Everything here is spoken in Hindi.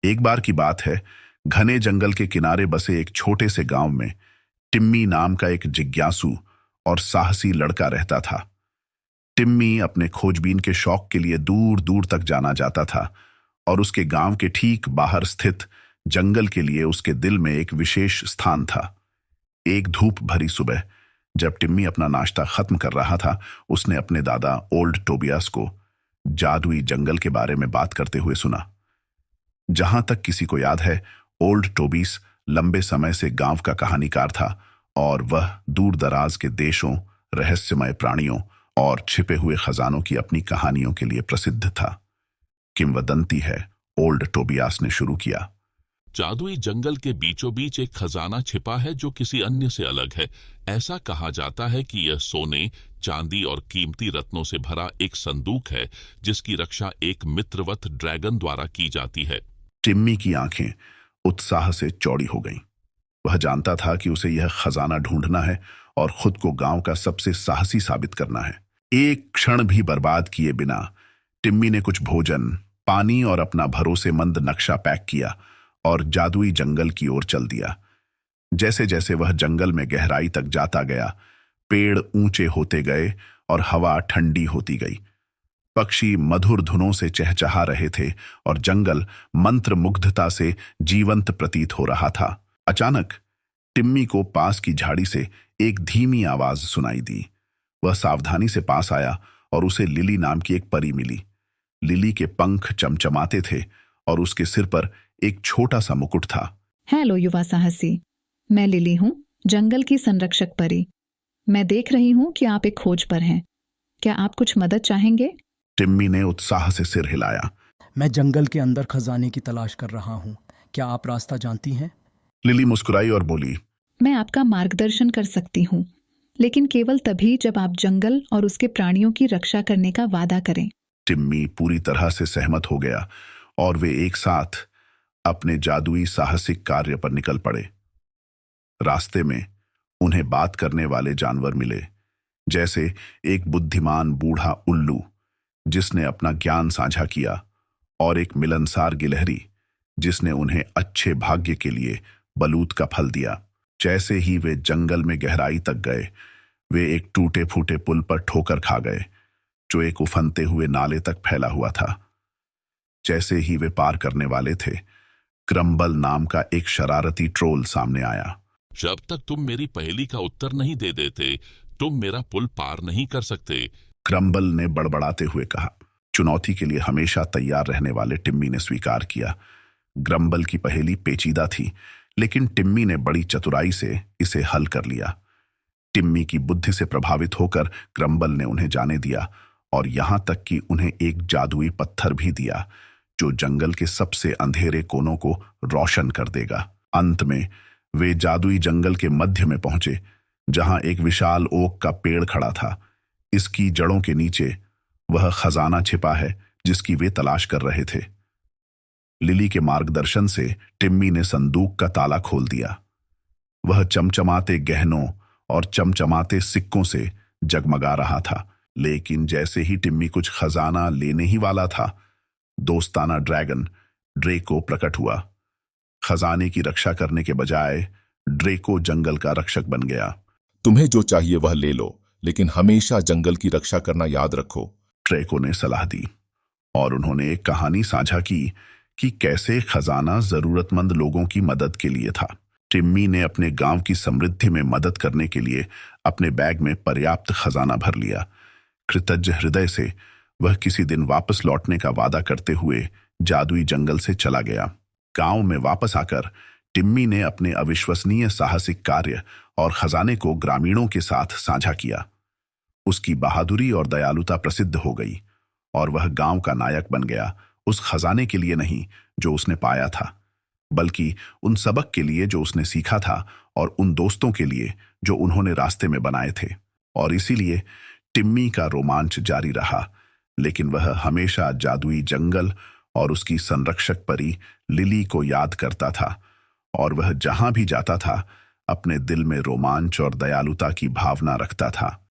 एक बार की बात है, घने जंगल के किनारे बसे एक छोटे से गांव में टिम्मी नाम का एक जिज्ञासु और साहसी लड़का रहता था। टिम्मी अपने खोजबीन के शौक के लिए दूर दूर तक जाना जाता था और उसके गांव के ठीक बाहर स्थित जंगल के लिए उसके दिल में एक विशेष स्थान था। एक धूप भरी सुबह जब टिम्मी अपना नाश्ता खत्म कर रहा था, उसने अपने दादा ओल्ड टोबियास को जादुई जंगल के बारे में बात करते हुए सुना। जहां तक किसी को याद है, ओल्ड टोबिस लंबे समय से गांव का कहानीकार था और वह दूर दराज के देशों, रहस्यमय प्राणियों और छिपे हुए खजानों की अपनी कहानियों के लिए प्रसिद्ध था। किंवदंती है, ओल्ड टोबियास ने शुरू किया, जादुई जंगल के बीचों बीच एक खजाना छिपा है जो किसी अन्य से अलग है। ऐसा कहा जाता है कि यह सोने, चांदी और कीमती रत्नों से भरा एक संदूक है जिसकी रक्षा एक मित्रवत ड्रैगन द्वारा की जाती है। टिम्मी की आंखें उत्साह से चौड़ी हो गईं। वह जानता था कि उसे यह खजाना ढूंढना है और खुद को गांव का सबसे साहसी साबित करना है। एक क्षण भी बर्बाद किए बिना टिम्मी ने कुछ भोजन, पानी और अपना भरोसेमंद नक्शा पैक किया और जादुई जंगल की ओर चल दिया। जैसे जैसे वह जंगल में गहराई तक जाता गया, पेड़ ऊंचे होते गए और हवा ठंडी होती गई। पक्षी मधुर धुनों से चहचहा रहे थे और जंगल मंत्रमुग्धता से जीवंत प्रतीत हो रहा था। अचानक टिम्मी को पास की झाड़ी से एक धीमी आवाज सुनाई दी। वह सावधानी से पास आया और उसे लिली नाम की एक परी मिली। लिली के पंख चमचमाते थे और उसके सिर पर एक छोटा सा मुकुट था। हेलो युवा साहसी, मैं लिली हूँ, जंगल की संरक्षक परी। मैं देख रही हूँ कि आप एक खोज पर हैं। क्या आप कुछ मदद चाहेंगे? टिम्मी ने उत्साह से सिर हिलाया। मैं जंगल के अंदर खजाने की तलाश कर रहा हूँ। क्या आप रास्ता जानती हैं? लिली मुस्कुराई और बोली, मैं आपका मार्गदर्शन कर सकती हूँ, लेकिन केवल तभी जब आप जंगल और उसके प्राणियों की रक्षा करने का वादा करें। टिम्मी पूरी तरह से सहमत हो गया और वे एक साथ अपने जादुई साहसिक कार्य पर निकल पड़े। रास्ते में उन्हें बात करने वाले जानवर मिले, जैसे एक बुद्धिमान बूढ़ा उल्लू जिसने अपना ज्ञान साझा किया और एक मिलनसार गिलहरी जिसने उन्हें अच्छे भाग्य के लिए बलूत का फल दिया। जैसे ही वे जंगल में गहराई तक गए, वे एक टूटे फूटे पुल पर ठोकर खा गए जो एक उफनते हुए नाले तक फैला हुआ था। जैसे ही वे पार करने वाले थे, क्रम्बल नाम का एक शरारती ट्रोल सामने आया। जब तक तुम मेरी पहेली का उत्तर नहीं दे देते, तुम मेरा पुल पार नहीं कर सकते। क्रम्बल ने बड़बड़ाते हुए कहा। चुनौती के लिए हमेशा तैयार रहने वाले टिम्मी ने स्वीकार किया। क्रम्बल की पहेली पेचीदा थी, लेकिन टिम्मी ने बड़ी चतुराई से इसे हल कर लिया। टिम्मी की बुद्धि से प्रभावित होकर क्रम्बल ने उन्हें जाने दिया और यहां तक कि उन्हें एक जादुई पत्थर भी दिया जो जंगल के सबसे अंधेरे कोनों को रोशन कर देगा। अंत में वे जादुई जंगल के मध्य में पहुंचे, जहां एक विशाल ओक का पेड़ खड़ा था। इसकी जड़ों के नीचे वह खजाना छिपा है जिसकी वे तलाश कर रहे थे। लिली के मार्गदर्शन से टिम्मी ने संदूक का ताला खोल दिया। वह चमचमाते गहनों और चमचमाते सिक्कों से जगमगा रहा था, लेकिन जैसे ही टिम्मी कुछ खजाना लेने ही वाला था, दोस्ताना ड्रैगन ड्रेको प्रकट हुआ। खजाने की रक्षा करने के बजाय ड्रेको जंगल का रक्षक बन गया। तुम्हें जो चाहिए वह ले लो, लेकिन हमेशा जंगल की रक्षा करना याद रखो, ड्रेको ने सलाह दी और उन्होंने एक कहानी साझा की कि कैसे खजाना जरूरतमंद लोगों की मदद के लिए था। टिम्मी ने अपने गांव की समृद्धि में मदद करने के लिए अपने बैग में पर्याप्त खजाना भर लिया। कृतज्ञ हृदय से वह किसी दिन वापस लौटने का वादा करते हुए जादुई जंगल से चला गया। गांव में वापस आकर टिम्मी ने अपने अविश्वसनीय साहसिक कार्य और खजाने को ग्रामीणों के साथ साझा किया। उसकी बहादुरी और दयालुता प्रसिद्ध हो गई और वह गांव का नायक बन गया, उस खजाने के लिए नहीं जो उसने पाया था, बल्कि उन सबक के लिए जो उसने सीखा था और उन दोस्तों के लिए जो उन्होंने रास्ते में बनाए थे। और इसीलिए टिम्मी का रोमांच जारी रहा, लेकिन वह हमेशा जादुई जंगल और उसकी संरक्षक परी लिली को याद करता था और वह जहां भी जाता था अपने दिल में रोमांच और दयालुता की भावना रखता था।